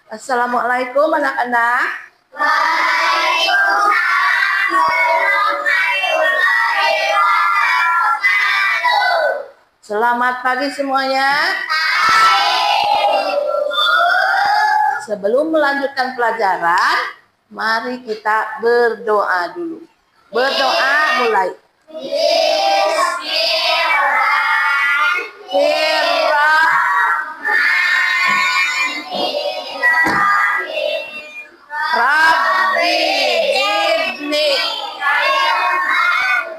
Assalamualaikum anak-anak. Selamat pagi semuanya. Sebelum melanjutkan pelajaran, mari kita berdoa dulu. Berdoa mulai. Rabbi zidni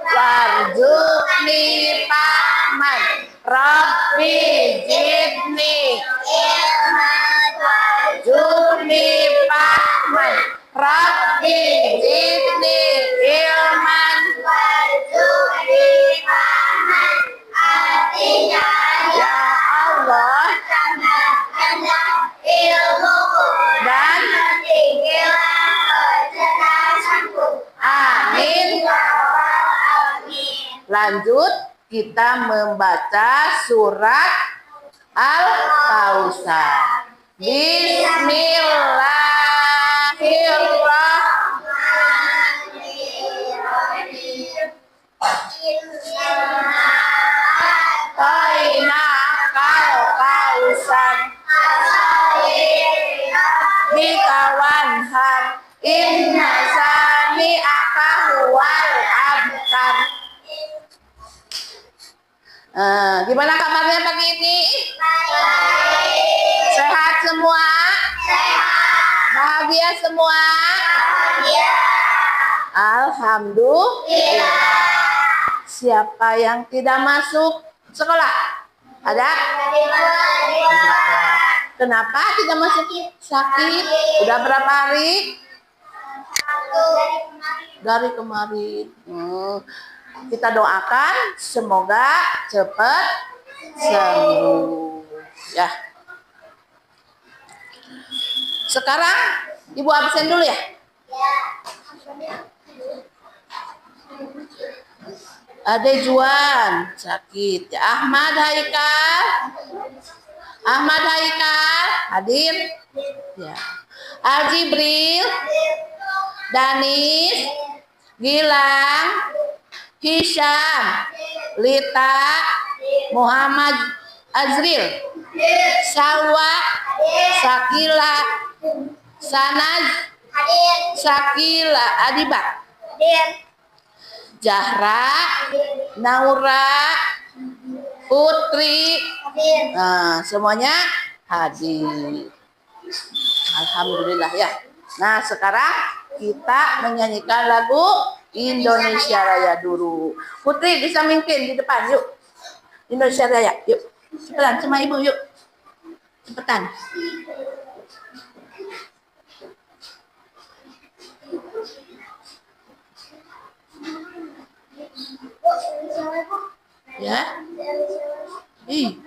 warzuqni fahman. Rabbi zidni warzuqni fahman. Rabbi zidni ilman warzuqni fahman. Artinya ya Allah, tambahkanlah ilmuku dan tinggilah kecerdasanku. Amin. Lanjut kita membaca surat Al-Kautsar. Bismillahirrahmanirrahim. Toina kal kausan bikawan har inna sani akahual abtar. Gimana kabarnya pagi ini? Sehat semua? Bahagia semua? Alhamdulillah. Siapa yang tidak masuk sekolah? Ada? Kenapa tidak masuk? Sakit? Udah berapa hari? Dari kemarin. Kita doakan semoga cepat sembuh. Ya. Sekarang Ibu absen dulu ya. Ade Juan sakit. Ahmad Haikal hadir. Ya. Aljibril, Danis, Gilang, Hisham, Lita, Muhammad Azril, Salwa, Sakila, Sanaz, Sakila Adiba, Zahra, Naura, Putri, semuanya hadir. Alhamdulillah ya. Nah sekarang kita menyanyikan lagu Indonesia Raya dulu. Putri bisa mimpin di depan, yuk. Indonesia Raya, yuk. Cepetan sama ibu, yuk. Cepetan. Ya. Ih.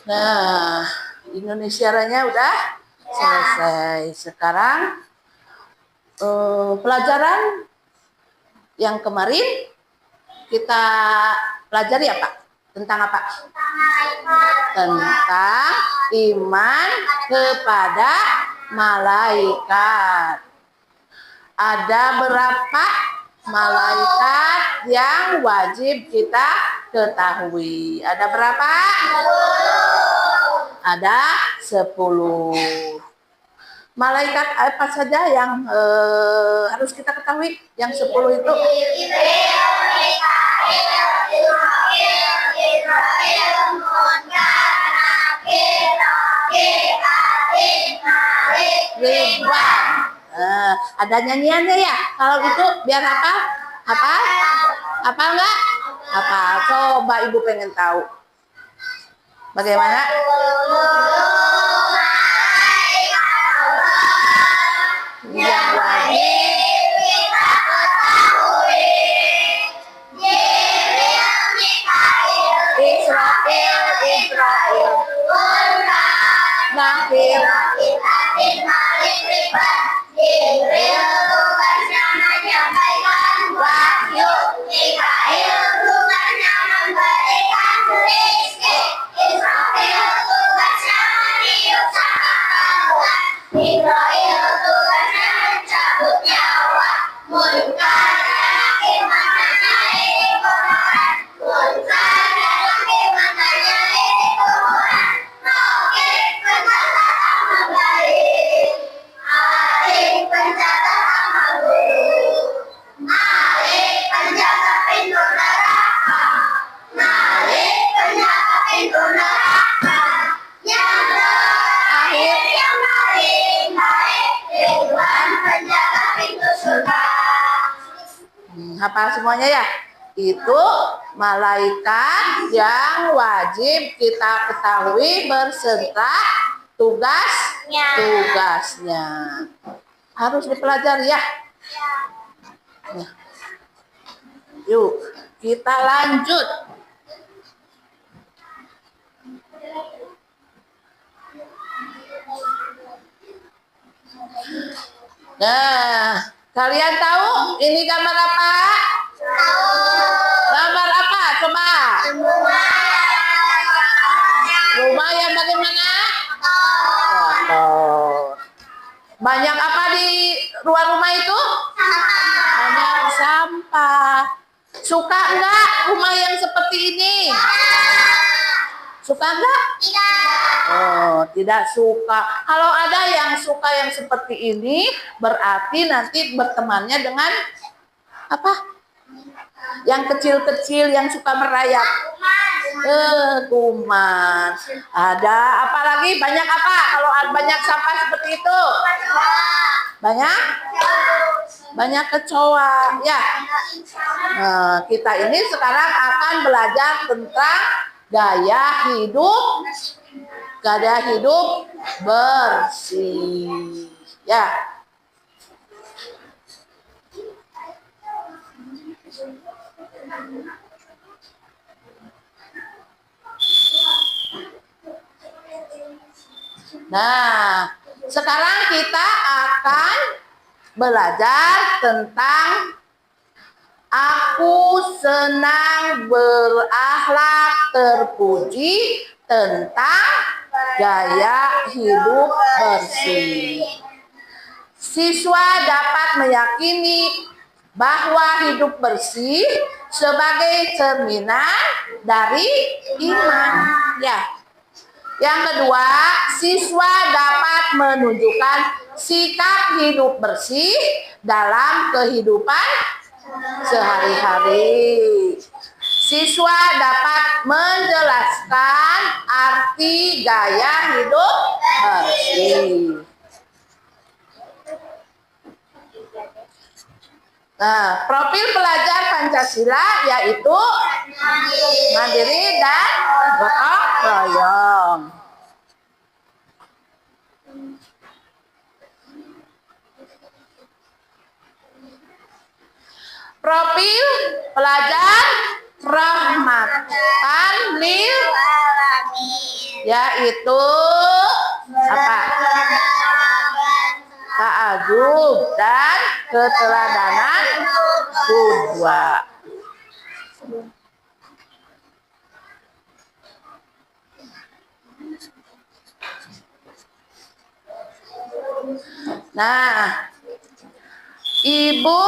Nah, Indonesia Raya udah selesai. Sekarang pelajaran yang kemarin kita pelajari apa? Tentang apa? Tentang iman kepada malaikat. Ada berapa malaikat yang wajib kita ketahui? Ada berapa? Ada 10. Malaikat apa saja yang harus kita ketahui? Yang 10 itu? Ridwan. Ada nyanyiannya ya? Kalau itu biar apa? Apa? Apa enggak? Apa? Coba Ibu pengen tahu. Bagaimana? Yang wajib kita ketahui. Israel, Israel. Nakir. Jibril tugasnya menyampaikan wahyu. Mikail tugasnya memberikan rezeki. Israfil tugasnya meniup sangkakauan. Mikroil tugasnya mencabut nyawa. Munkar dan Nakir menanyai kotoran. Munkar dan Nakir menanyai kuburan. Nakir pencatat amal baik. Alif pencatat amal buruk. Alif penjaga pintu neraka. Alif penjaga pintu neraka. Yang terakhir yang paling baik, Ridwan penjaga pintu surga. Hafal semuanya ya? Itu malaikat yang wajib kita ketahui berserta tugasnya. Harus dipelajari ya. Nah, yuk kita lanjut. Nah, kalian tahu ini gambar apa? Gambar apa? Coba. Rumah yang bagaimana? Kotor. Banyak apa di luar rumah itu? Banyak sampah. Suka enggak rumah yang seperti ini? Suka enggak? Oh, tidak suka. Kalau ada yang suka yang seperti ini, berarti nanti bertemannya dengan apa? Yang kecil-kecil yang suka merayap. Kuman. Ada apa lagi? Banyak apa? Kalau banyak sampah seperti itu? Banyak? Banyak kecoa. Ya. Nah, kita ini sekarang akan belajar tentang gaya hidup bersih. Ya. Nah, sekarang kita akan belajar tentang aku senang berakhlak terpuji tentang gaya hidup bersih. Siswa dapat meyakini bahwa hidup bersih sebagai cerminan dari iman. Ya. Yang kedua, siswa dapat menunjukkan sikap hidup bersih dalam kehidupan sehari-hari. Siswa dapat menjelaskan arti gaya hidup bersih. Nah, profil pelajar Pancasila yaitu mandiri dan gotong royong. Profil pelajar rahmatan lil alamin. yaitu apa? Ta'adzub dan keteladanan qudwa. Nah, ibu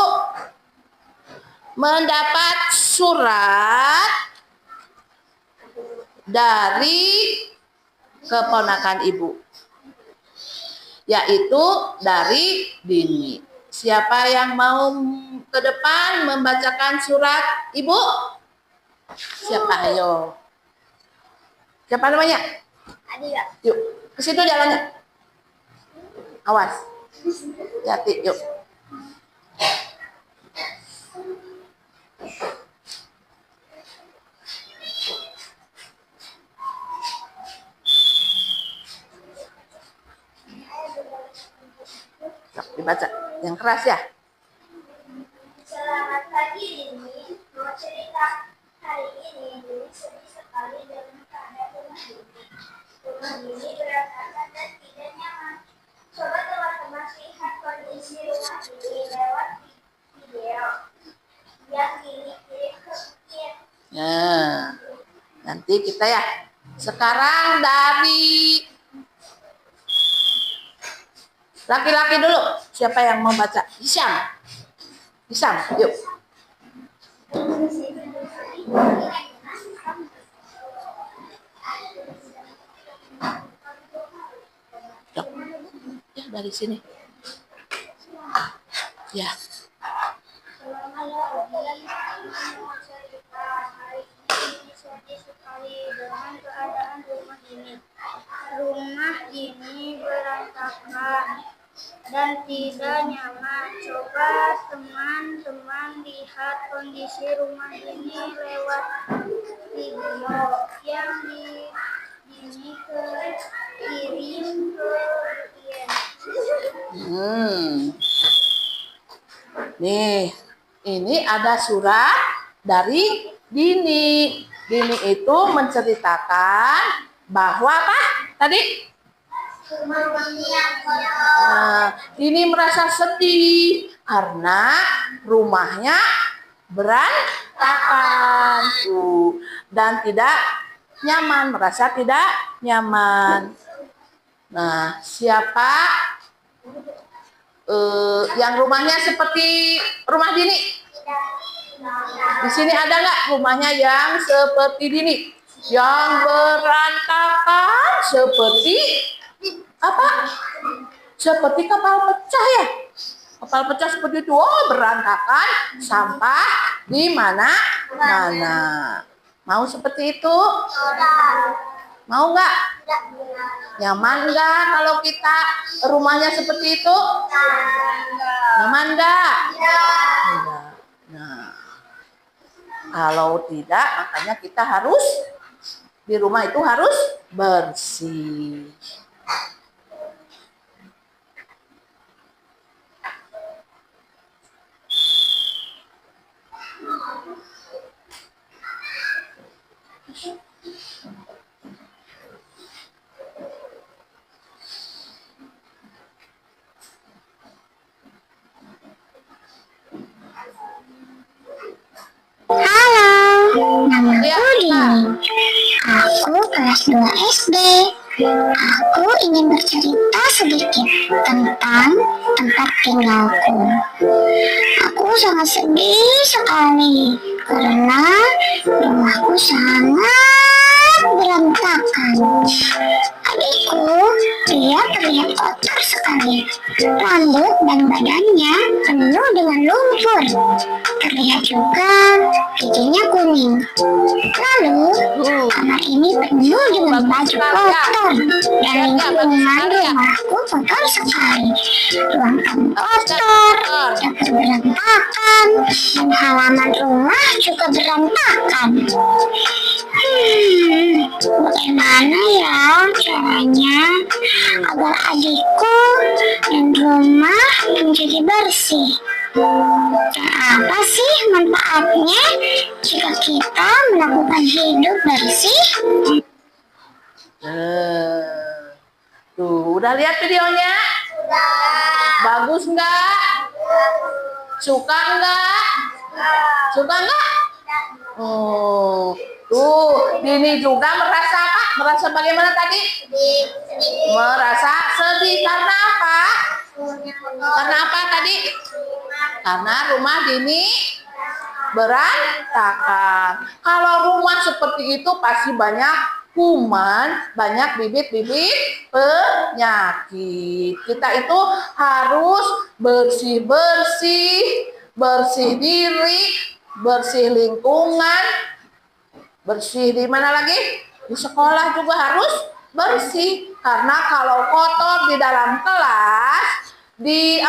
mendapat surat dari keponakan ibu, yaitu dari Dini. Siapa yang mau ke depan membacakan surat ibu? Siapa? Ayo. Siapa namanya? Adia. Yuk, ke situ jalannya. Awas. Hati, yuk. Dibaca yang keras ya. Selamat pagi Dini, mau cerita hari ini Dini sedih sekali dengan keadaan rumah Dini. Rumah Dini berantakan dan tidak nyaman. Coba teman-teman lihat kondisi rumah Dini lewat video yang Dini kirim ke Mimin. Nah, nanti kita ya. Sekarang dari laki-laki dulu. Siapa yang mau baca? Hisyam. Hisyam, yuk. Yuk. Ya, dari sini. Ya. Dengan keadaan rumah Dini. Rumah Dini berantakan dan tidak nyaman. Coba teman-teman lihat kondisi rumah Dini lewat video yang Dini kirim ke Mimin. Nih, ini ada surat dari Dini. Dini itu menceritakan bahwa apa tadi? Nah, Dini merasa sedih karena rumahnya berantakan dan tidak nyaman, merasa tidak nyaman. Nah, siapa yang rumahnya seperti rumah Dini? Di sini ada nggak rumahnya yang seperti Dini? Yang berantakan seperti apa? Seperti kapal pecah ya? Kapal pecah seperti itu, oh berantakan, sampah di mana-mana. Mau seperti itu? Mau nggak? Nyaman nggak kalau kita rumahnya seperti itu? Nyaman nggak? Enggak. Nah, kalau tidak, makanya kita harus di rumah itu harus bersih. Halo, namaku Dini. Aku kelas 2 SD. Aku ingin bercerita sedikit tentang tempat tinggalku. Aku sangat sedih sekali karena rumahku sangat berantakan. Adikku, dia terlihat kotor sekali. Rambut dan badannya penuh dengan lumpur. Terlihat juga giginya kuning. Lalu, kamar ini penuh dengan baju kotor dan lingkungan rumahku kotor sekali. Ruang tamu kotor, dapur berantakan, dan halaman rumah juga berantakan. Bagaimana ya caranya agar adikku dan rumah menjadi bersih? Dan apa sih manfaatnya jika kita melakukan hidup bersih? Eh, Tuh, udah lihat videonya? Sudah. Bagus nggak? Suka nggak? Suka nggak? Oh, tuh, Dini juga merasa apa? Merasa bagaimana tadi? Merasa sedih karena apa? Karena apa tadi? Karena rumah Dini berantakan. Kalau rumah seperti itu pasti banyak kuman, banyak bibit-bibit penyakit. Kita itu harus bersih-bersih, bersih diri, bersih lingkungan, bersih di mana lagi? Di sekolah juga harus bersih. Karena kalau kotor di dalam kelas, di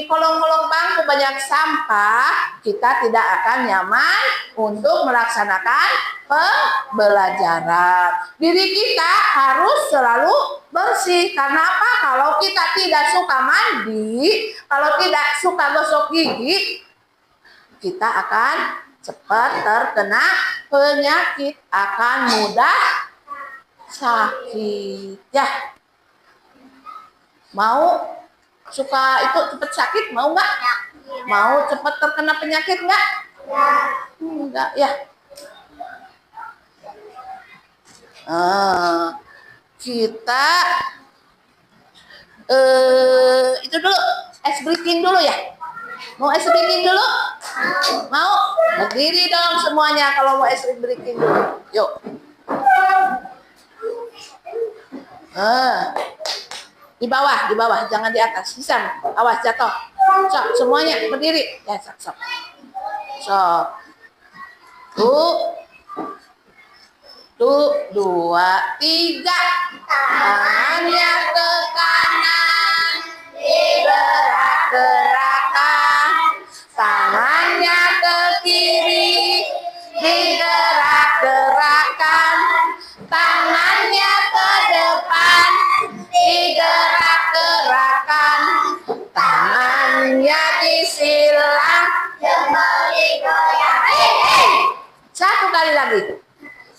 kolong-kolong bangku banyak sampah, kita tidak akan nyaman untuk melaksanakan pembelajaran. Diri kita harus selalu bersih. Karena apa? Kalau kita tidak suka mandi, kalau tidak suka gosok gigi, kita akan cepat terkena penyakit, akan mudah sakit. Ya, mau suka itu cepat sakit, mau nggak? Mau cepat terkena penyakit nggak? Enggak ya. Kita itu dulu ice breaking dulu ya. Mau ice breaking dulu? Mau? Berdiri dong semuanya kalau mau ice breaking dulu. Yuk. Di bawah, jangan di atas. Bisa, awas jatuh. Sok, semuanya berdiri. Ya, sok. Sok. Tuh, 2, 3. Tangannya ke kanan, digerak-gerakkan. Tangannya ke kiri, digerak-gerakkan. Tangannya ke depan, digerak-gerakkan. Tangannya disilang, jempol digoyang. Satu kali lagi.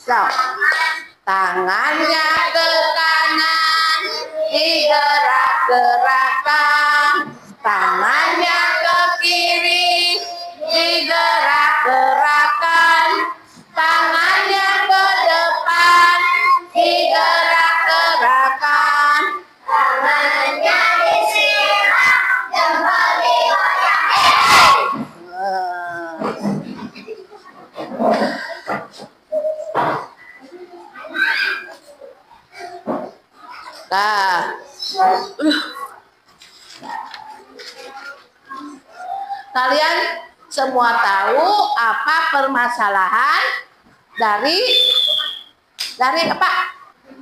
So, tangannya ke kanan, digerak-gerakkan. Tangannya ke kiri, digerak-gerakkan. Tangannya ke depan, digerak-gerakkan. Tangannya disilang, jempol digoyang. Nah, kalian semua tahu apa permasalahan dari apa?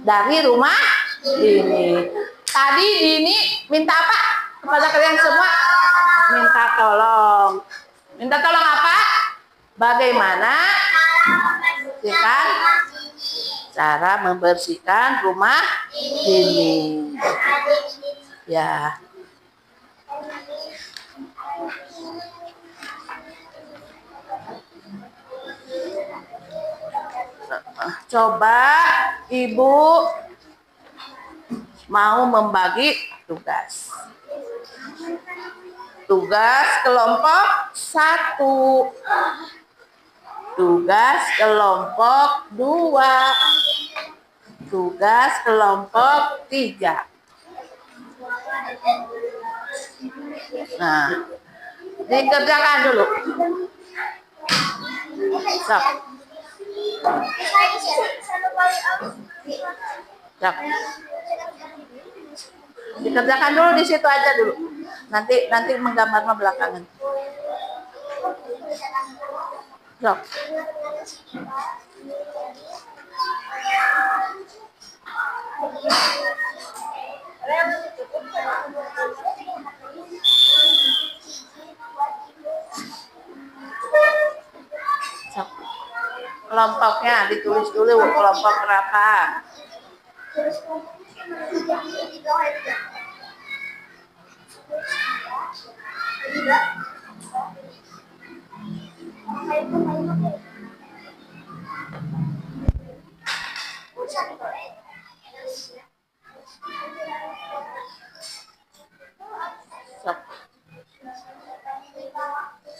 Dari rumah ini. Tadi Dini minta apa kepada kalian semua? Minta tolong. Minta tolong apa? Bagaimana cara membersihkan rumah ini? Ya. Coba Ibu mau membagi tugas. Tugas kelompok 1. Tugas kelompok 2. Tugas kelompok 3. Nah, dikerjakan dulu. Sok. Sok. Dikerjakan dulu di situ aja dulu. Nanti menggambarnya belakangan. Sok. Kelompoknya ditulis dulu kelompok berapa.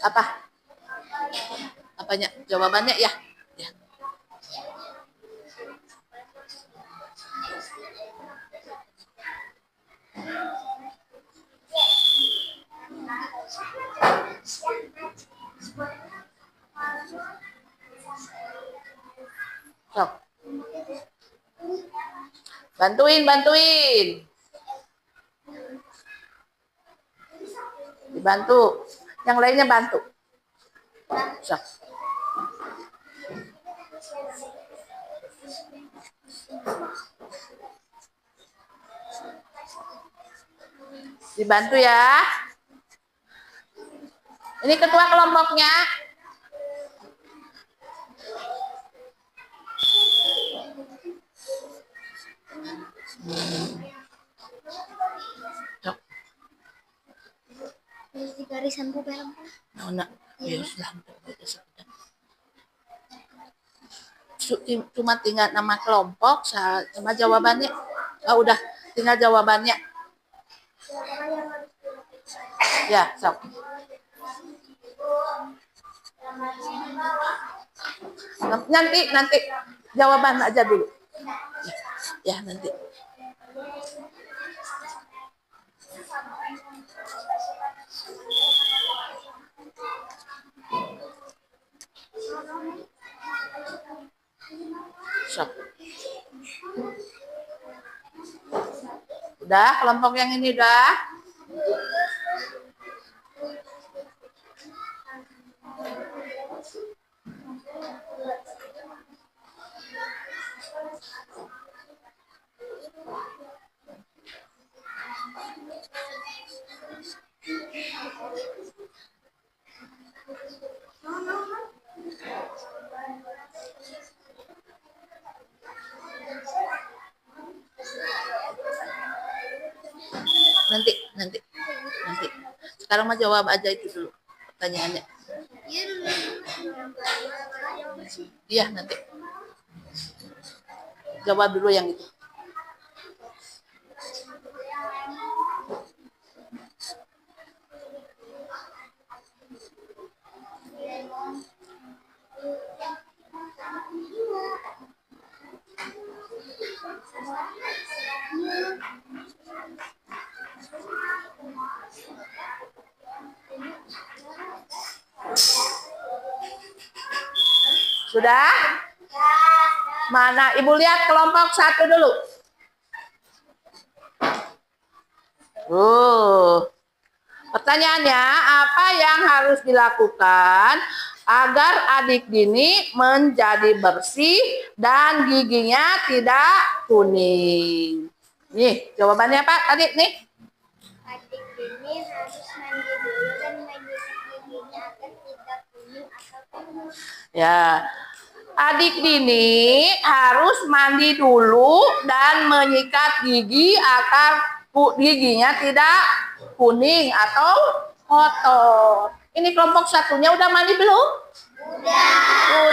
Apa? Apanya? Jawabannya ya. Ya. Sok. Bantuin. Dibantu. Yang lainnya bantu. Sok. Dibantu ya. Ini ketua kelompoknya. Sok. Di garisan pupel. Nah, ya sudah. Cuma tinggal nama kelompok sama jawabannya. Oh, udah tinggal jawabannya. Ya, sok. Nanti jawaban aja dulu. Ya, nanti. Sok. Udah, kelompok yang ini udah. Nanti. Sekarang mah jawab aja itu dulu pertanyaannya. Iya, nanti. Jawab dulu yang itu. Sudah? Mana? Ibu lihat kelompok 1 dulu. Pertanyaannya, apa yang harus dilakukan agar adik Dini menjadi bersih dan giginya tidak kuning? Nih, jawabannya Pak tadi nih. Adik Dini harus mandi dulu dan menyikat giginya agar tidak kuning atau penuh. Ya. Adik Dini harus mandi dulu dan menyikat gigi agar giginya tidak kuning atau kotor. Ini kelompok 1-nya udah mandi belum?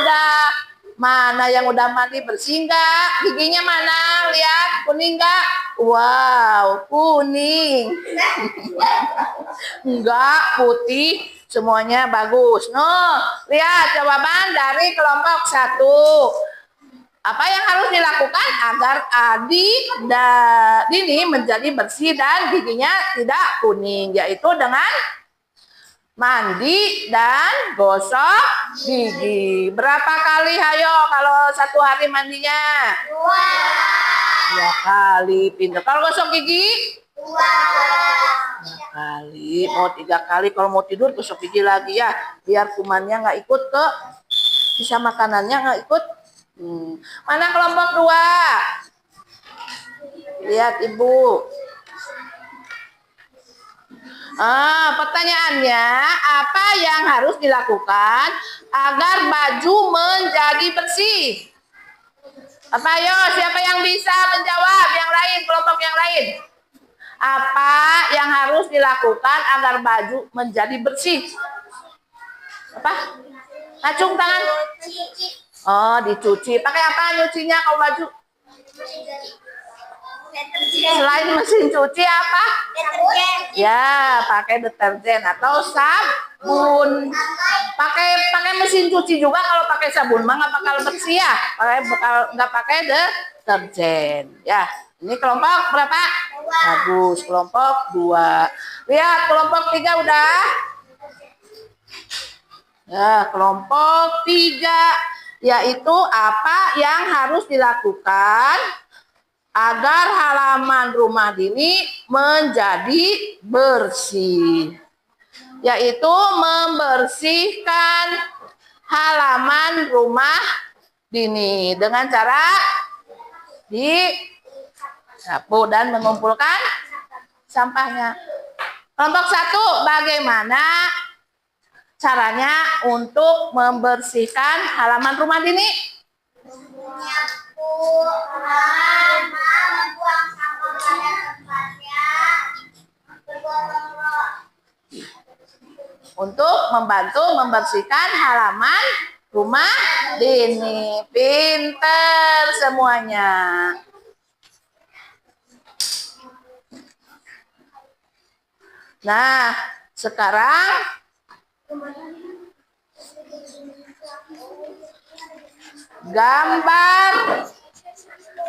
Udah. Mana yang udah mandi bersih enggak? Giginya mana? Lihat, kuning enggak? Wow, kuning. Enggak, putih. Semuanya bagus. Lihat jawaban dari kelompok 1. Apa yang harus dilakukan agar adik Dini menjadi bersih dan giginya tidak kuning? Yaitu dengan mandi dan gosok gigi. Berapa kali hayo kalau 1 hari mandinya? 2 kali. Pintar. Kalau gosok gigi? 2 kali. Mau 3 kali. Kalau mau tidur gosok gigi lagi ya. Biar kumannya nggak ikut ke sisa makanannya nggak ikut. Mana kelompok 2? Lihat Ibu. Pertanyaannya, apa yang harus dilakukan agar baju menjadi bersih? Apa ayo, siapa yang bisa menjawab? Yang lain, kelompok yang lain. Apa yang harus dilakukan agar baju menjadi bersih? Apa? Acung tangan. Oh, dicuci. Pakai apa nyucinya kalau baju? Selain mesin cuci apa? Deterjen. Ya, pakai deterjen atau sabun. Pakai mesin cuci juga kalau pakai sabun mah nggak bakal bersih ya. Nggak pakai deterjen. Ya, ini kelompok berapa? Bagus, kelompok 2. Lihat kelompok 3 udah. Ya, kelompok 3 yaitu apa yang harus dilakukan agar halaman rumah Dini menjadi bersih. Yaitu membersihkan halaman rumah Dini dengan cara disapu dan mengumpulkan sampahnya. Kelompok 1, bagaimana caranya untuk membersihkan halaman rumah Dini? Menyapu halaman, membuang sampah pada tempatnya, bergotong Untuk membantu membersihkan halaman rumah Dini. Pinter semuanya. Nah, sekarang gambar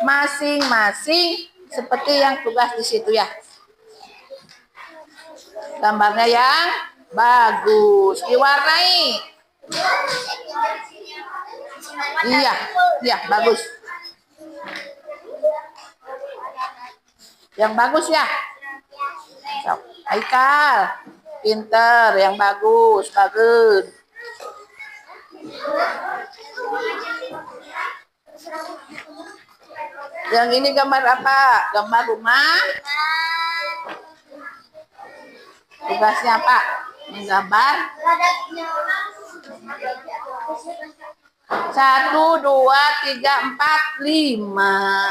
masing-masing seperti yang tugas di situ ya. Gambarnya yang bagus, diwarnai. Iya, bagus. Yang bagus ya. So, Haikal, pinter, yang bagus. Yang ini gambar apa? Gambar rumah. Tugasnya apa? Menggambar 1, 2, 3, 4, 5.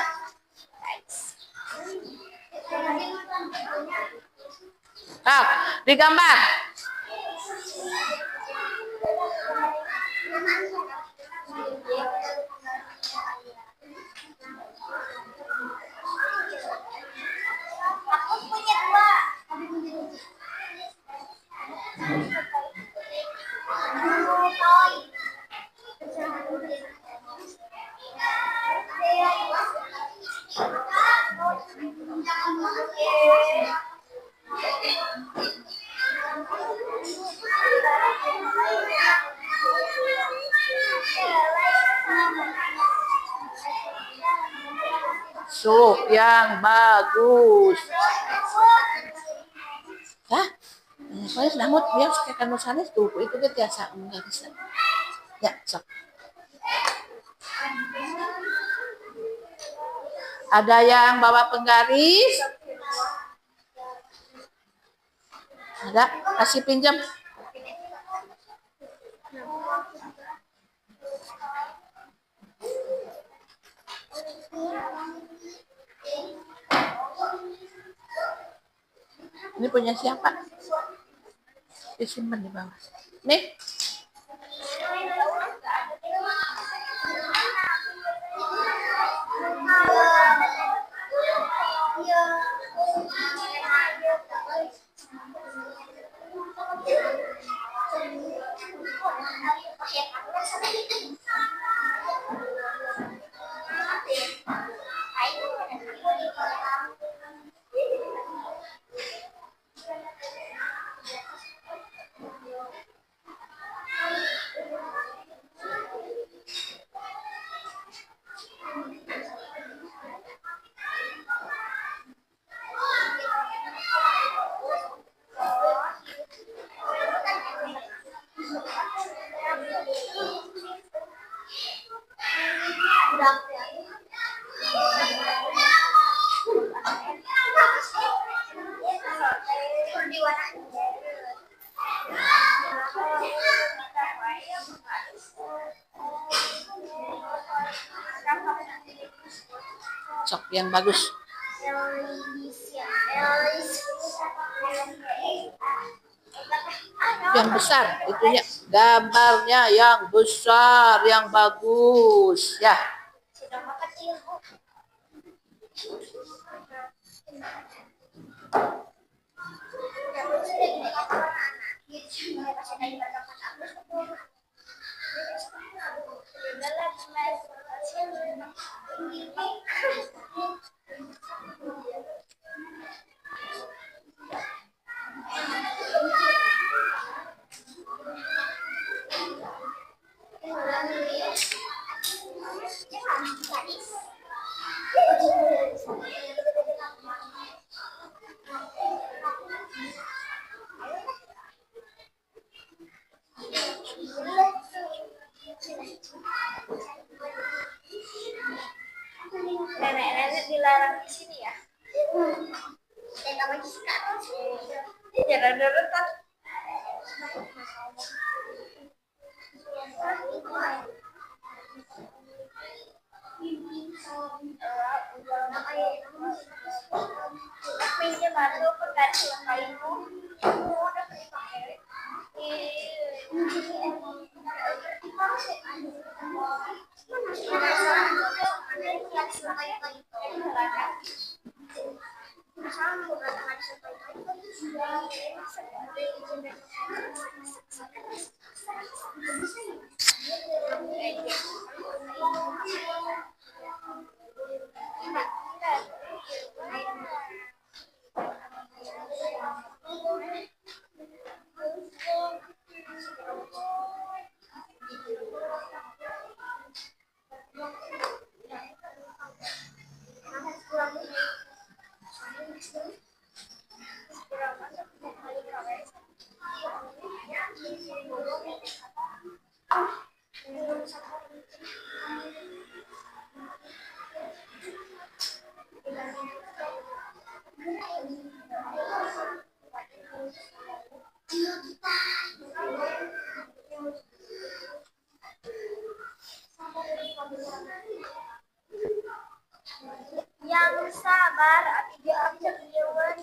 Nah, digambar. Aku punya 2. Sup yang bagus. Hah? Soalnya sedangut biar kayak nusanes tuh itu dia biasa enggak bisa. Ya, sok. Ada yang bawa penggaris? Ada? Kasih pinjam. Ini punya siapa? Disimpan di bawah. Nih. Sok yang bagus. Yang besar itunya, gambarnya yang besar, yang bagus ya. Nenek-nenek dilarang di sini ya. Dan kamu sekarang jangan deretan. Pinjam batu pekan selesai itu udah dipakai. Yang sabar, dia bisa jawaban.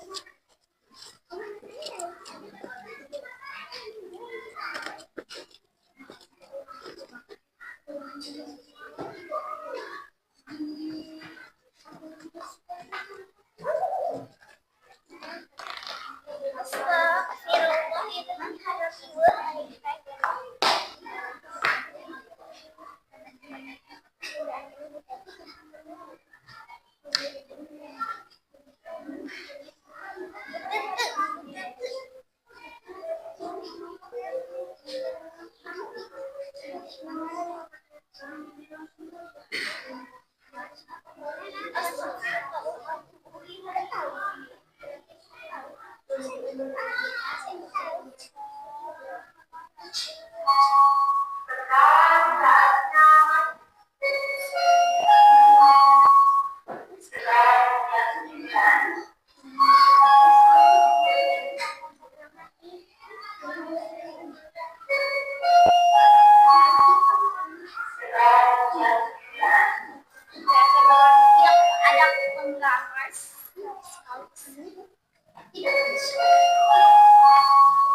Ada penggagas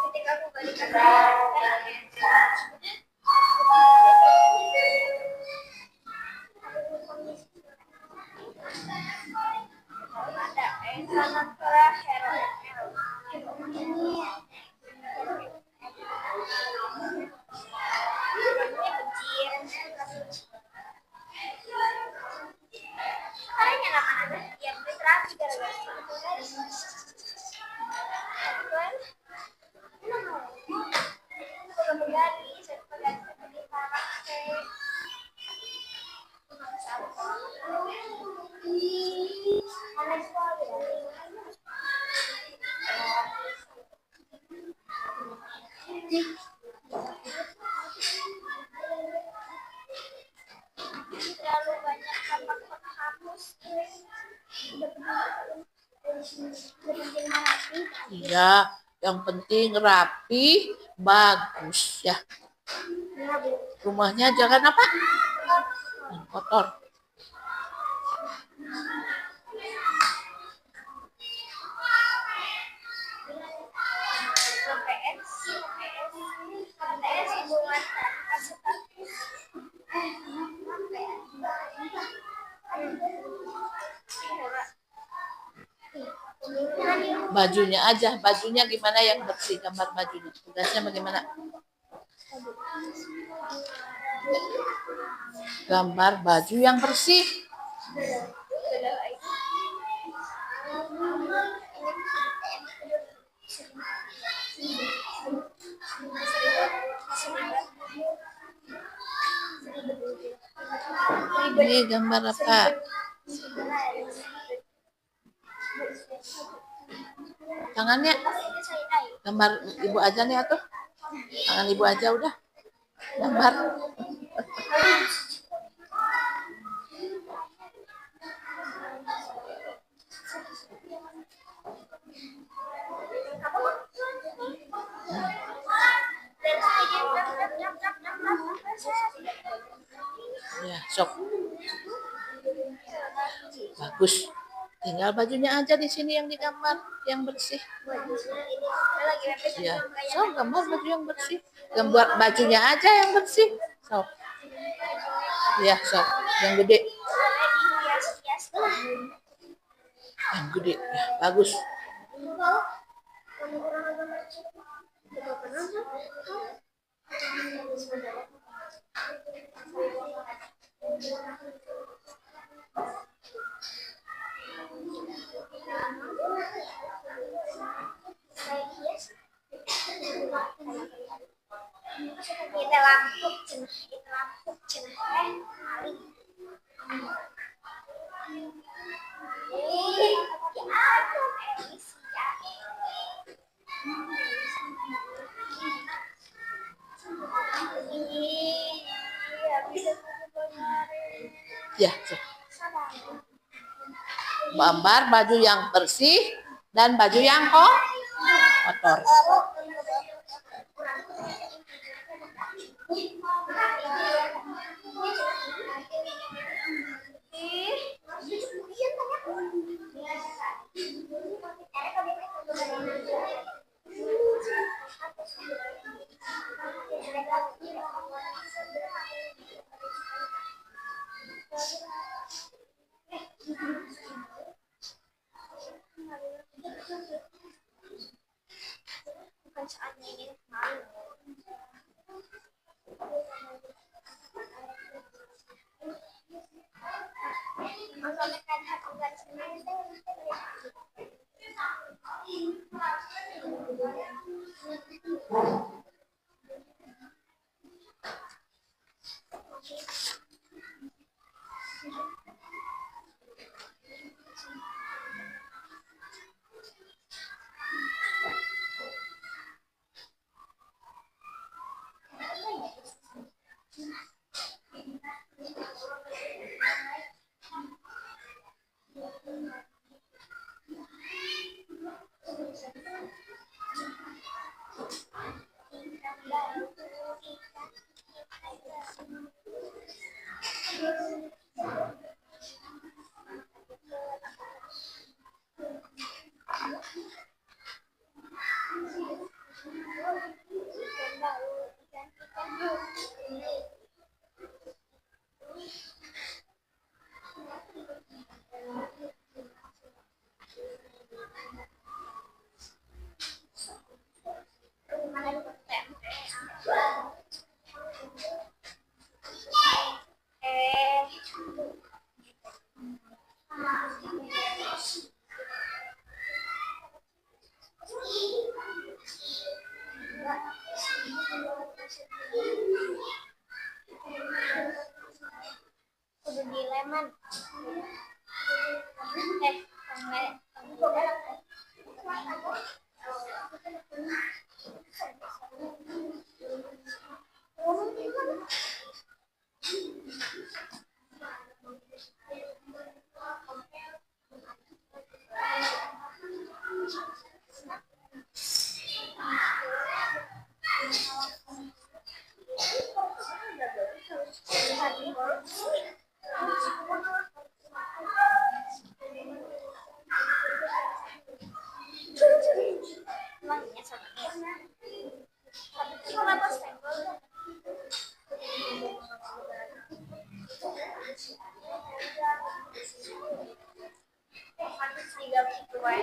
ketika aku balik ke terlalu banyak sampah penghapus. Iya, yang penting rapi, bagus ya. Rumahnya jangan apa? Jangan kotor. Bajunya aja, bajunya gimana yang bersih, gambar bajunya. Tugasnya bagaimana? Gambar baju yang bersih. Ini gambar apa? Tangannya gambar ibu aja nih atuh. Tangan ibu aja udah. Gambar. Ya, sok. Bagus. Tinggal bajunya aja di sini yang digambar, yang bersih. Ya, sok gambar baju yang bersih. Gambar bajunya aja yang bersih. Sok. Ya, sok. Yang gede. Yang gede. Ya, bagus. Kita lampu cenah Ya, sok. Gambar baju yang bersih dan baju yang kotor. Bukan soalnya ini malu. Tiga gitu wae.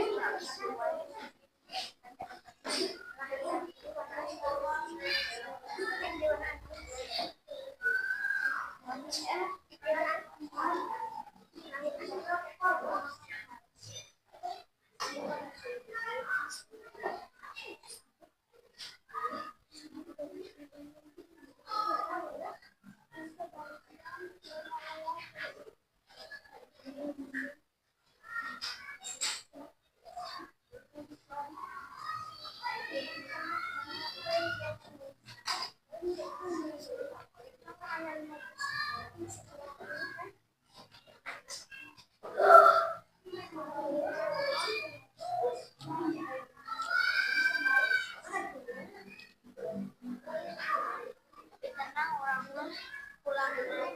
Tenang orang pulang dulu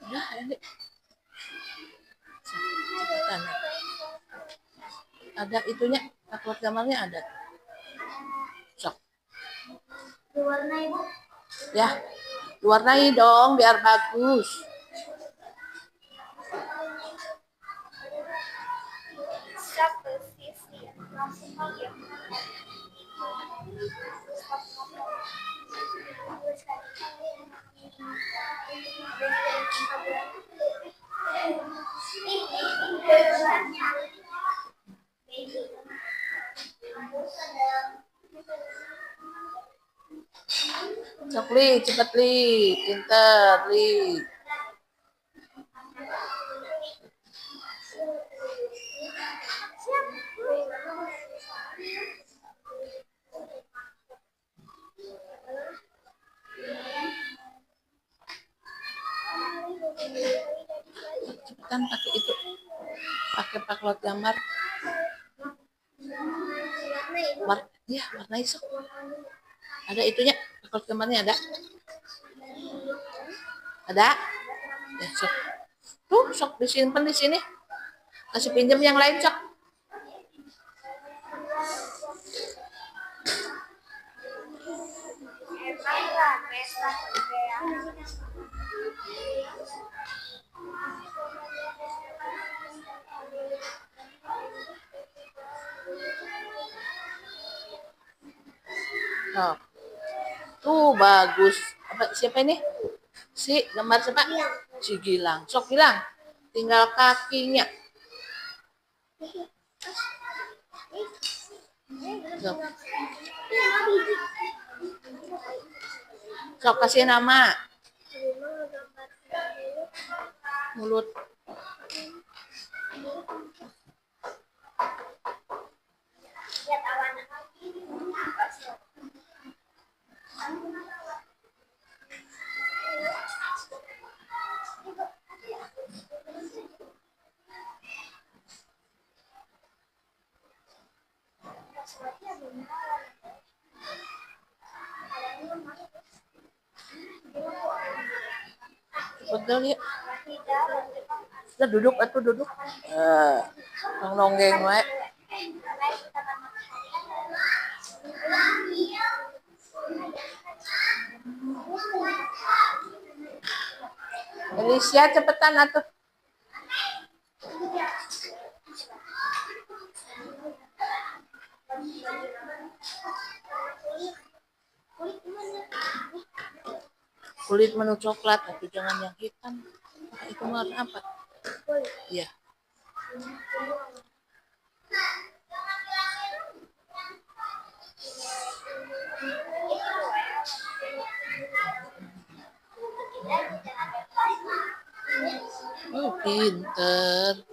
Udah, ini. Cepetan. Ada itunya, password kamarnya ada. Sok. Diwarnai Bu. Ya, diwarnai dong biar bagus. Stop sisi maksimal ya. Sok Li, cepet Li, pinter Li. Cepetan pakai itu, pakai password gambar. Ya, warnai sok. Ada itunya, password gambarnya ada. Ada? Ya, sok. Tuh, sok disimpan di sini. Kasih pinjam yang lain, sok. Oh. Tuh bagus. Apa siapa ini? Si gambar siapa? Si Gilang. Sok Gilang. Tinggal kakinya. Sok. Sok kasih nama. Mulut. Betul ya. Udah duduk atuh duduk. Nonggeng we. Alicia cepetan atuh. Kulit menu coklat, tapi jangan yang hitam. Itu warna apa? Iya. Oh, pinter.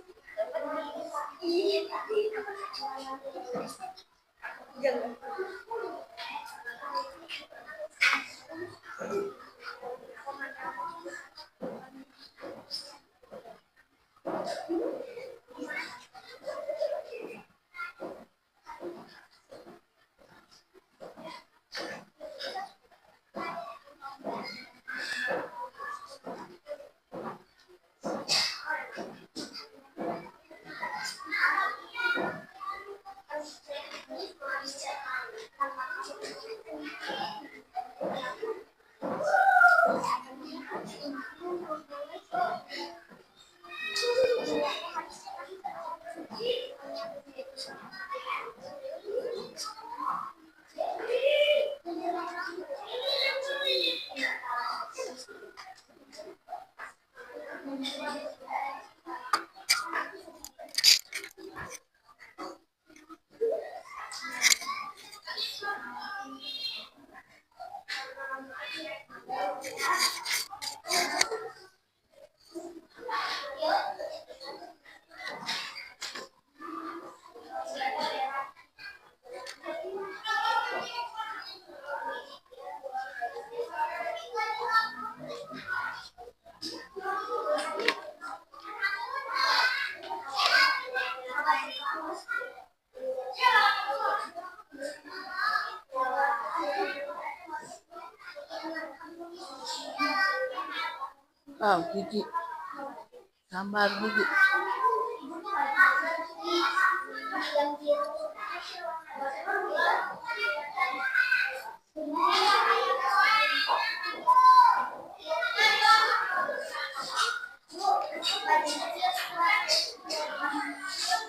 Oh, gigi. Gambar gigi.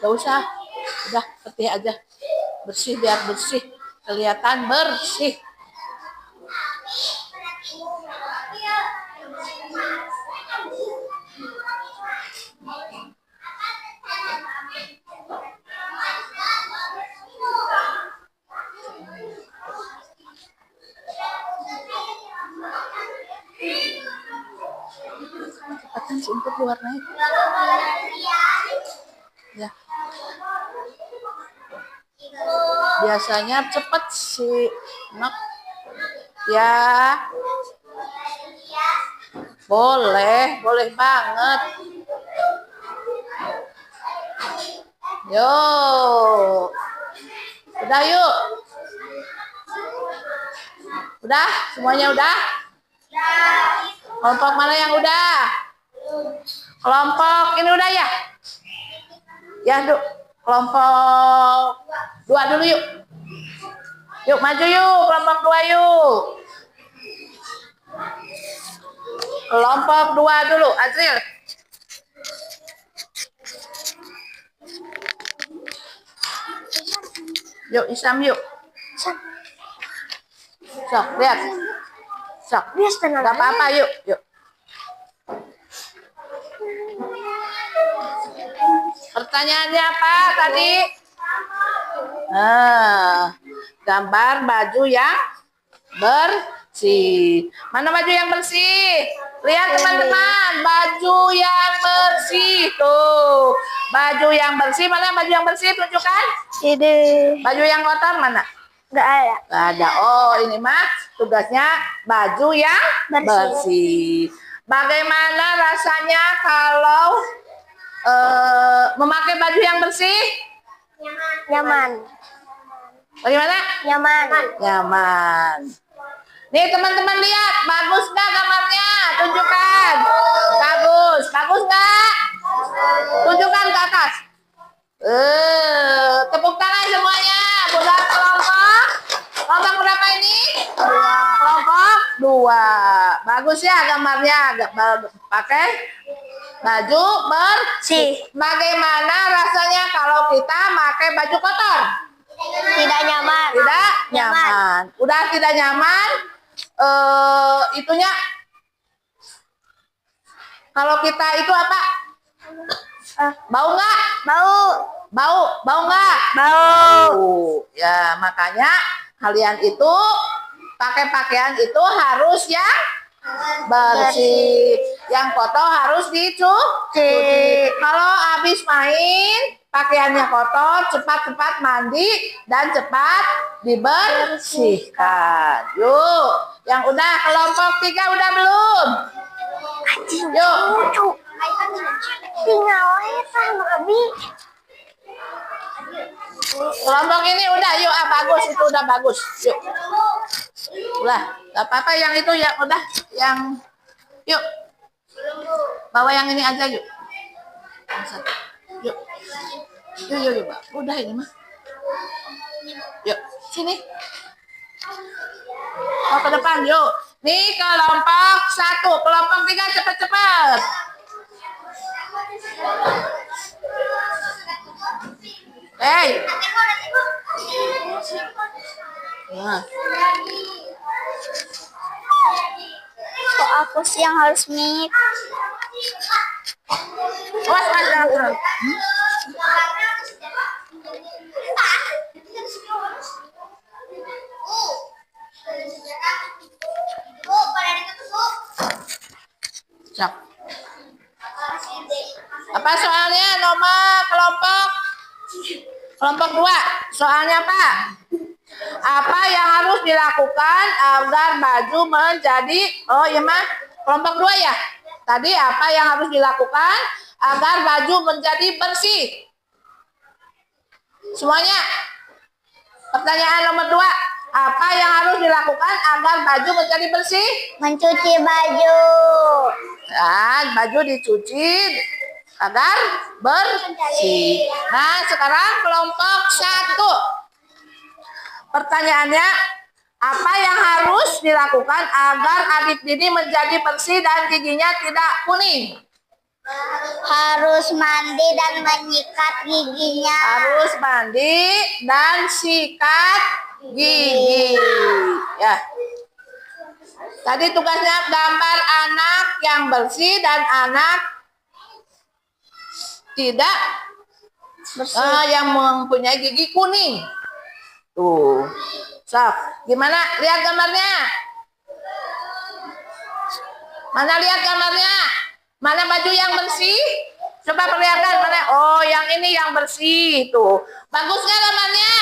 Gak usah. Udah, putih aja. Bersih biar bersih. Kelihatan bersih. Cepatan sumput diwarnai. Ya. Biasanya cepet sih. Nok. Ya. Boleh banget. Yo. Udah yuk. Udah? Semuanya udah? Kelompok mana yang udah? Kelompok ini udah ya? Ya, kelompok 2 dulu yuk. Yuk maju yuk, kelompok 2 yuk. Kelompok 2 dulu, Azril. Yuk, Isam yuk. Sok, lihat. Sok. Gak apa-apa, yuk. Pertanyaannya apa tadi? Gambar baju yang bersih. Mana baju yang bersih? Lihat teman-teman, baju yang bersih tuh. Baju yang bersih, mana baju yang bersih? Tunjukkan. Ini. Baju yang kotor mana? Nggak ada. Nggak ada. Oh, ini mah tugasnya baju yang bersih. Bagaimana rasanya kalau memakai baju yang bersih? Nyaman. Bagaimana? Nyaman. Nih teman-teman lihat, bagus nggak gambarnya? Tunjukkan. Bagus nggak? Tunjukkan ke atas. Tepuk tangan semuanya. Buat kelompok berapa ini? Kelompok 2. Bagus ya gambarnya. Pakai baju bersih. Bagaimana rasanya kalau kita pakai baju kotor? Tidak nyaman. Tidak nyaman. Udah tidak nyaman. Itunya kalau kita itu apa? Bau nggak? Bau nggak? Bau. Ya makanya kalian itu pakai pakaian itu harus yang bersih. Yang kotor harus dicuci. Kalau habis main, pakaiannya kotor, cepat-cepat mandi dan cepat dibersihkan. Yuk, yang udah kelompok 3 udah belum? Yuk. Kelompok ini udah, yuk. Bagus, itu udah bagus. Yuk. Udah, gak apa-apa yang itu ya udah. Yang yuk. Bawa yang ini aja yuk. Yuk. Yuk. Udah ini mah. Yuk, sini. Oh, ke depan yuk. Nih kelompok 1, kelompok 3 cepet-cepet. Hey. Nah. Kok aku sih yang harus mik? Awas aja. Siap. Apa soalnya nomor kelompok 2? Soalnya apa? Apa yang harus dilakukan agar baju menjadi kelompok 2 ya? Tadi apa yang harus dilakukan agar baju menjadi bersih? Semuanya. Pertanyaan nomor 2. Apa yang harus dilakukan agar baju menjadi bersih? Mencuci baju. Dan baju dicuci agar bersih. Nah, sekarang kelompok 1. Pertanyaannya, apa yang harus dilakukan agar adik Dini menjadi bersih dan giginya tidak kuning? Harus mandi dan menyikat giginya. Harus mandi dan sikat gigi. Ya. Tadi tugasnya gambar anak yang bersih dan anak tidak bersih, yang mempunyai gigi kuning. Tuh. So, gimana? Lihat gambarnya. Mana lihat gambarnya? Mana baju yang bersih? Coba perlihatkan mana. Oh, yang ini yang bersih. Tuh. Bagus nggak gambarnya?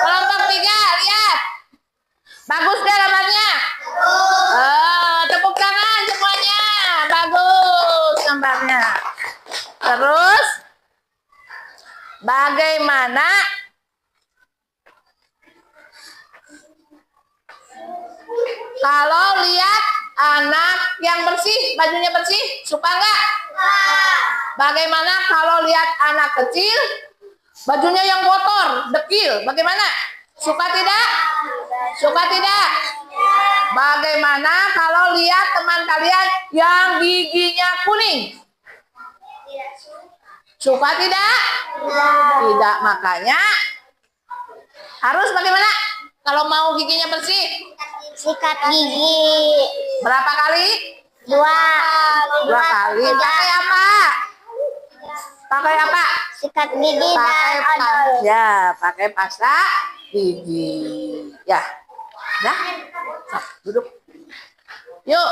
Kelompok 3, lihat. Bagus nggak gambarnya? Tepuk tangan semuanya. Bagus gambarnya. Terus, bagaimana kalau lihat anak yang bersih, bajunya bersih, suka nggak? Bagaimana kalau lihat anak kecil, bajunya yang kotor, dekil, bagaimana? Suka tidak? Suka tidak? Bagaimana kalau lihat teman kalian yang giginya kuning? Suka tidak? Tidak, makanya harus bagaimana? Kalau mau giginya bersih, Sikat gigi. berapa kali? 2 kali. Pakai apa? Pakai apa? Sikat gigi dan odol. Ya, pakai pasta gigi. Ya. Dah. Sok, duduk. Yuk.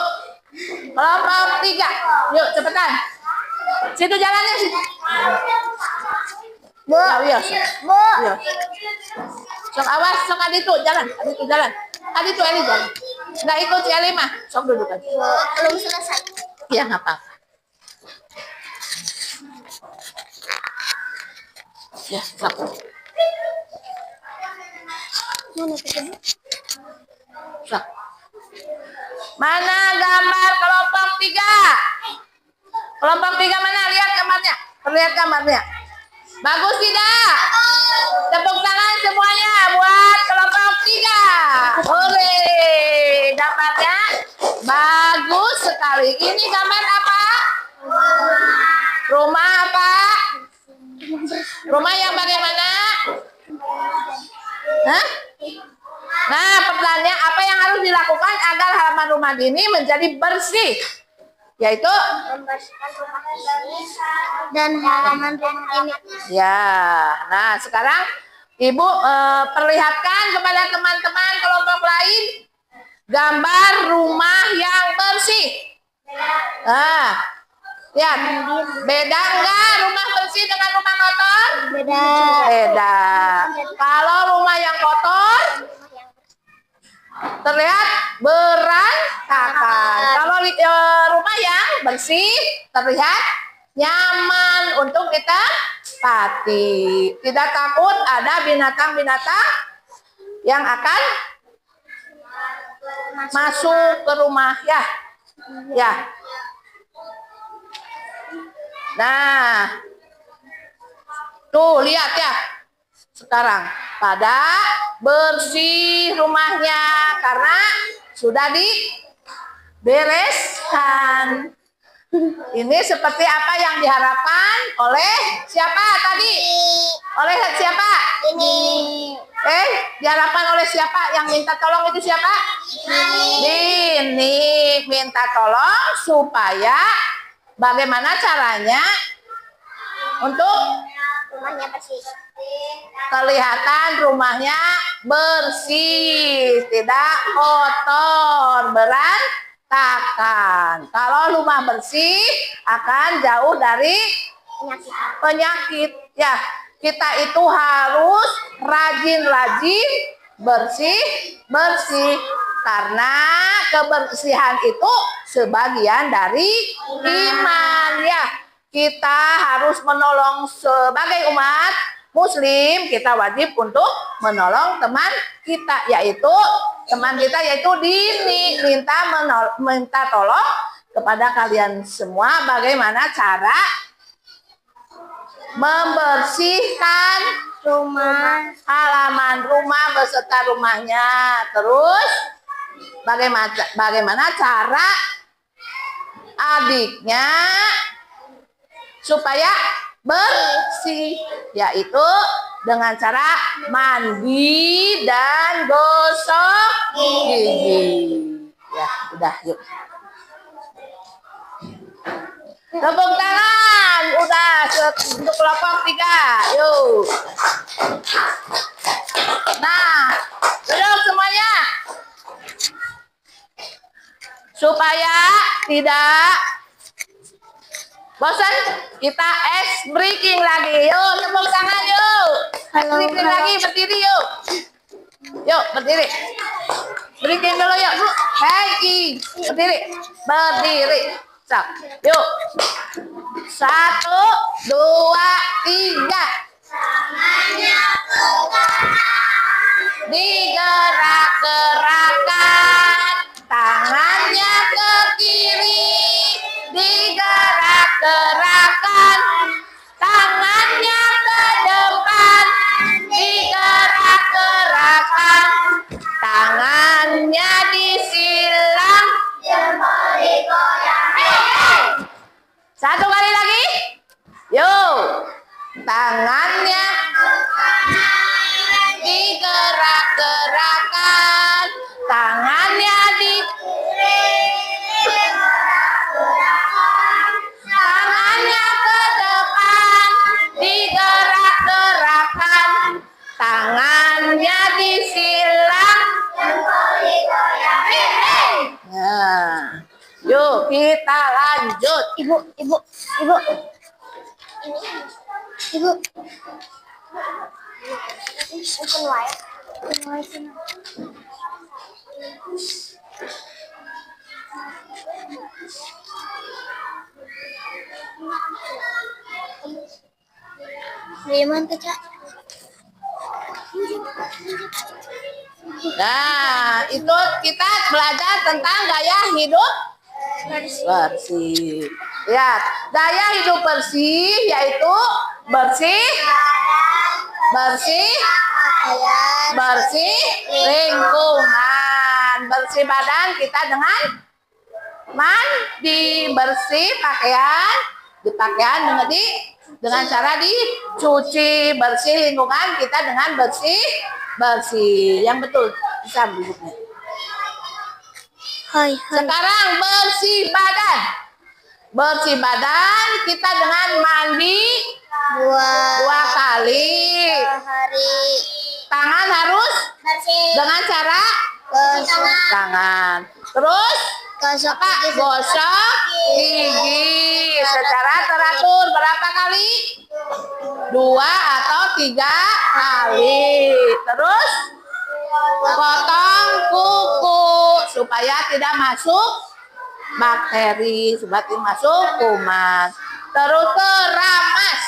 Kelompok 3. Yuk, cepetan. Situ jalannya situ. Bu. Ya, Bu. iya. Sok awas, sok aditu jalan. Aditu Eli jalan. Nggak ikut si Eli mah. Sok duduk aja. Belum selesai. Ya, nggak apa-apa. Ya, sok. Sok. Mana gambar kelompok 3? Kelompok 3 mana? Lihat gambarnya. Lihat gambarnya. Bagus tidak? Tepuk tangan semuanya buat kelompok 3. Hore. Gambarnya bagus sekali. Ini gambar apa? Rumah apa? Rumah yang bagaimana? Hah? Nah, pertanyaan apa yang harus dilakukan agar halaman rumah Dini menjadi bersih? Yaitu Membersihkan rumah ini dan halaman rumah ini. ya. Nah, sekarang Ibu perlihatkan kepada teman-teman kelompok lain gambar rumah yang bersih. Nah, lihat, beda enggak rumah bersih dengan rumah kotor? Beda. Beda. Kalau rumah yang kotor terlihat berantakan. Kalau rumah yang bersih terlihat nyaman untuk kita ditempati. Tidak takut ada binatang-binatang yang akan masuk ke rumah ya. Ya. Nah, tuh lihat ya. Sekarang pada bersih rumahnya karena sudah dibereskan. Ini seperti apa yang diharapkan oleh siapa tadi? Oleh siapa? Ini. Diharapkan oleh siapa? Yang minta tolong itu siapa? Ini minta tolong supaya bagaimana caranya untuk Rumahnya bersih. kelihatan rumahnya bersih, tidak kotor, berantakan. Kalau rumah bersih akan jauh dari penyakit. Ya, kita itu harus rajin-rajin bersih karena kebersihan itu sebagian dari iman ya. Kita harus menolong sebagai umat muslim, kita wajib untuk menolong teman kita yaitu Dini. Minta tolong kepada kalian semua bagaimana cara membersihkan halaman rumah beserta rumahnya. Terus bagaimana cara adiknya supaya bersih, yaitu dengan cara mandi dan gosok gigi. Ya, udah yuk. Tepuk tangan, udah untuk kelompok 3, yuk. Nah, duduk semuanya. Supaya tidak bosan, kita ice breaking lagi. Yuk, tepuk tangan yuk. Ice breaking lagi, berdiri yuk. Yuk, berdiri. Breaking dulu yuk. Hey, berdiri. Sok, yuk. 1, 2, 3. Digerak-gerakkan tangannya ke kiri, digerak-gerakkan tangannya ke depan, digerak-gerakkan tangannya disilang, jempol digoyang. Satu kali lagi, yuk. Tangannya digerak-gerakkan, tangannya tangannya ke depan, digerak-gerakkan, tangannya disilang. Nah, yuk kita lanjut. Ibu. Nah, itu kita belajar tentang gaya hidup bersih. Ya, gaya hidup bersih yaitu bersih lingkungan, bersih badan kita dengan mandi, bersih pakaian dengan cara dicuci, bersih lingkungan kita dengan bersih. Yang betul bisa duduknya. Sekarang bersih badan kita dengan mandi 2 kali. Hari. Tangan harus Bersih. dengan cara Bersih. tangan. Terus Gosok apa? gigi. Gosok gigi secara teratur. Berapa kali? 2 atau 3 kali. Terus potong kuku supaya tidak masuk bakteri, supaya tidak masuk kuman. Terus keramas.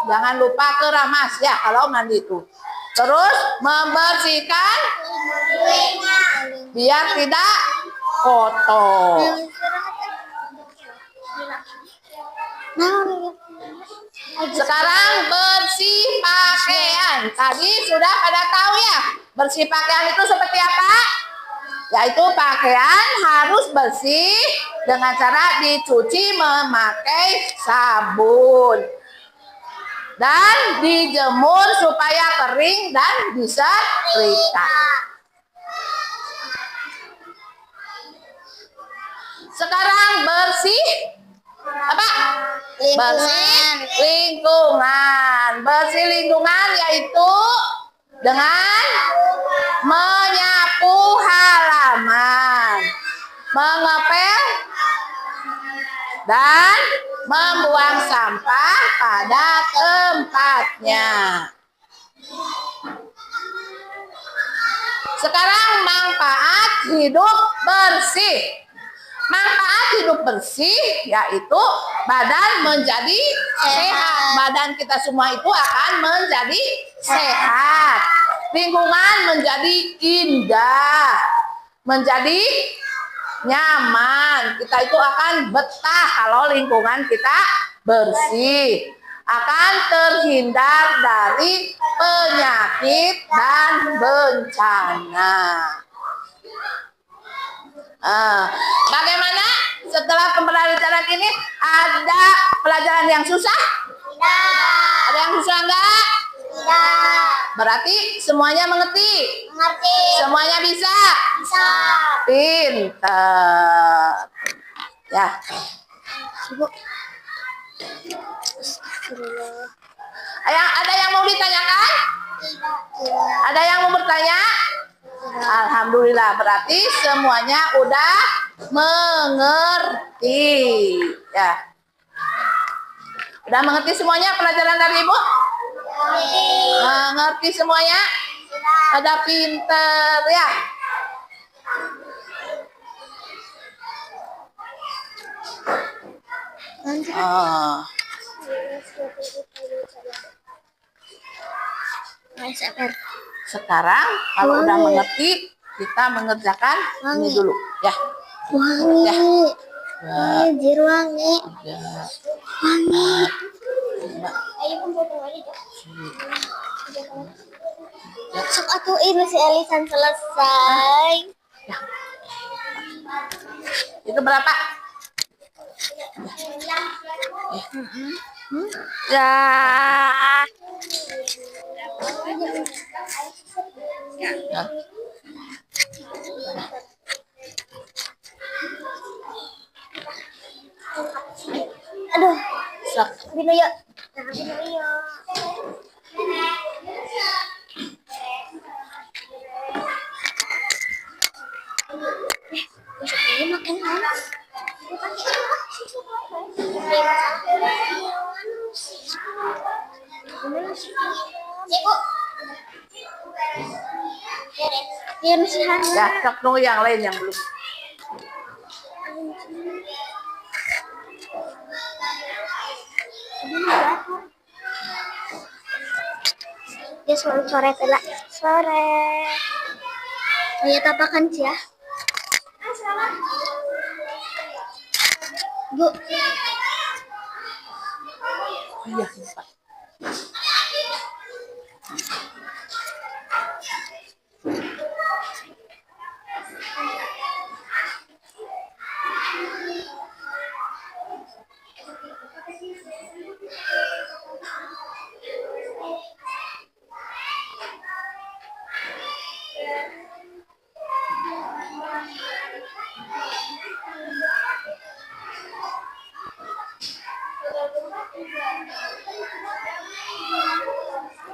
Jangan lupa keramas ya kalau mandi itu. Terus membersihkan biar tidak kotor. Sekarang bersih pakaian. Tadi sudah pada tahu ya, bersih pakaian itu seperti apa? Yaitu pakaian harus bersih dengan cara dicuci memakai sabun. Dan dijemur supaya kering dan bisa disetrika. Sekarang bersih apa? Bersih lingkungan. Bersih lingkungan yaitu dengan menyapu halaman, mengepel, dan membuang sampah pada tempatnya. Sekarang manfaat hidup bersih. Manfaat hidup bersih yaitu badan menjadi sehat. Badan kita semua itu akan menjadi sehat. Lingkungan menjadi indah, menjadi nyaman. Kita itu akan betah kalau lingkungan kita bersih. Akan terhindar dari penyakit dan bencana. Bagaimana setelah pembelajaran ini? Ada pelajaran yang susah? Tidak. Ada yang susah enggak? Tidak. Berarti semuanya mengerti? Mengerti. Semuanya bisa? Bisa. Pinter. Ya. Ibu. Ada yang mau ditanyakan? Ada yang mau bertanya? Alhamdulillah, berarti semuanya udah mengerti. Ya. Udah mengerti semuanya pelajaran dari Ibu? Mengerti semuanya? Ada pinter ya. Sekarang kalau udah mengerti, kita mengerjakan ini dulu ya. Wangi. Ya. Anjir wangi. Wangi. Sok atuh ini si Elisan selesai. Ya. Itu berapa? Ya. Ya. Aduh, Sok. Bino yuk. Bino yuk. Masuk ini makan kan? Ibu. Iya masih hangat. Ya, sok tunggu yang lain yang belum. Dia sore pula. Sore. Ayo tapakan sih ya. Bu. Oh iya, lupa.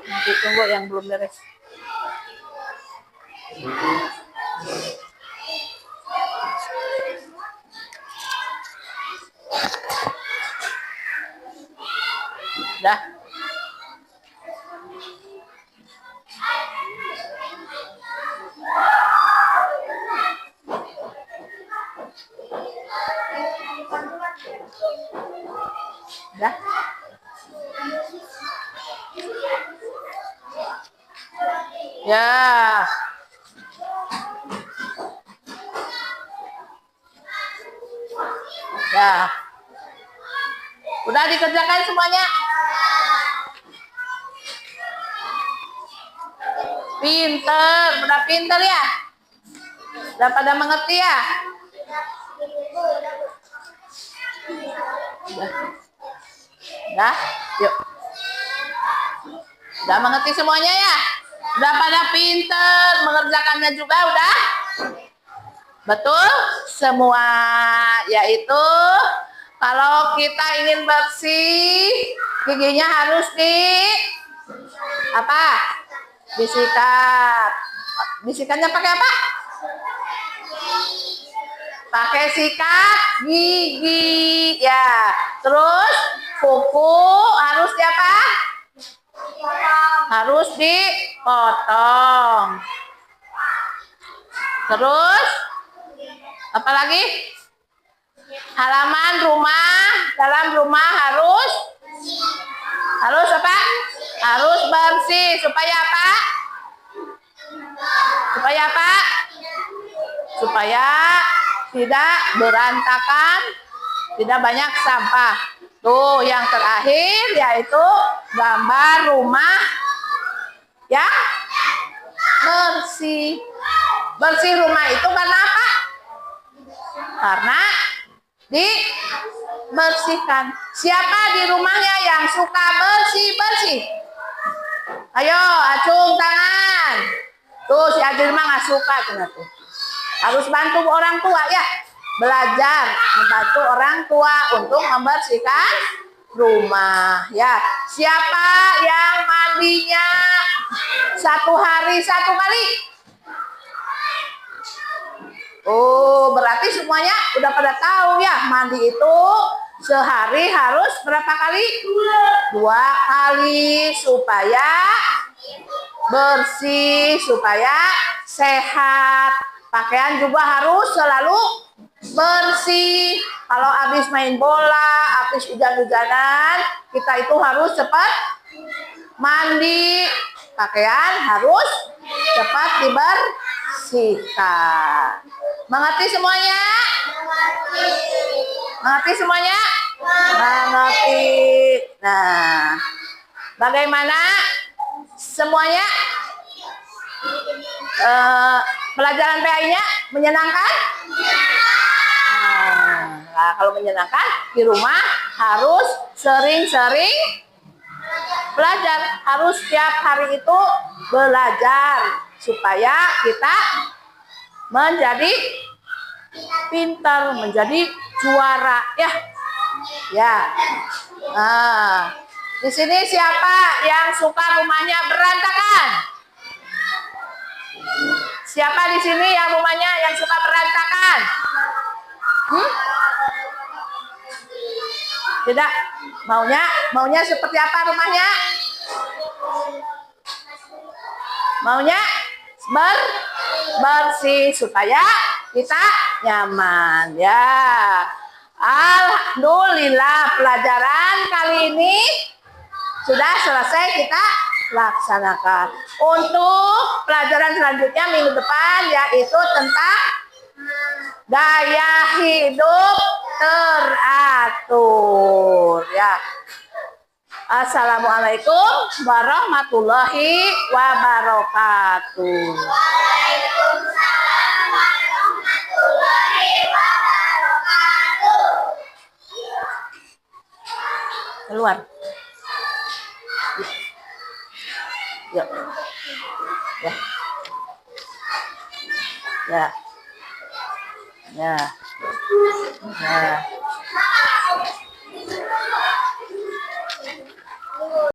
Nanti tunggu yang belum beres. Dah. Dah. Ya. Ya. Udah dikerjakan semuanya? Pinter, udah pinter ya? Udah pada mengerti ya? Udah, yuk. Udah mengerti semuanya ya? Udah pada pinter, mengerjakannya juga udah? Betul? Semua, yaitu kalau kita ingin bersih, giginya harus apa? Disikat. Disikannya pakai apa? Pakai sikat gigi. Ya. Terus kuku harus apa? Harus dipotong. Terus apa lagi? Halaman rumah, dalam rumah harus apa? Harus bersih supaya apa? Supaya apa? Supaya tidak berantakan, tidak banyak sampah. Tuh yang terakhir yaitu gambar rumah yang bersih. Bersih rumah itu karena apa? Karena dibersihkan. Siapa di rumahnya yang suka bersih-bersih? Ayo, acung tangan. Tuh si Ajil mah nggak suka tuh. Harus bantu orang tua ya. Belajar membantu orang tua untuk membersihkan rumah ya. Siapa yang mandinya 1 hari 1 kali? Oh, berarti semuanya udah pada tahu ya, mandi itu sehari harus berapa kali? 2 kali supaya bersih, supaya sehat. Pakaian juga harus selalu bersih. Kalau habis main bola, habis hujan-hujanan, kita itu harus cepat mandi. Pakaian harus cepat dibersihkan. Mengerti semuanya? Mengerti semuanya? Mengerti. Nah, bagaimana semuanya? Pelajaran PAI-nya menyenangkan? Nah, kalau menyenangkan di rumah harus sering-sering belajar. Harus setiap hari itu belajar supaya kita menjadi pintar, menjadi juara ya. Ya. Nah, di sini siapa yang suka rumahnya berantakan? Siapa di sini yang rumahnya yang suka berantakan? Tidak. Maunya seperti apa rumahnya? Maunya bersih supaya kita nyaman ya. Alhamdulillah pelajaran kali ini sudah selesai kita laksanakan. Untuk pelajaran selanjutnya minggu depan yaitu tentang gaya hidup teratur ya. Assalamualaikum warahmatullahi wabarakatuh. Waalaikumsalam warahmatullahi wabarakatuh. Keluar. Yuk. Ya. Ya. Ya. Ya.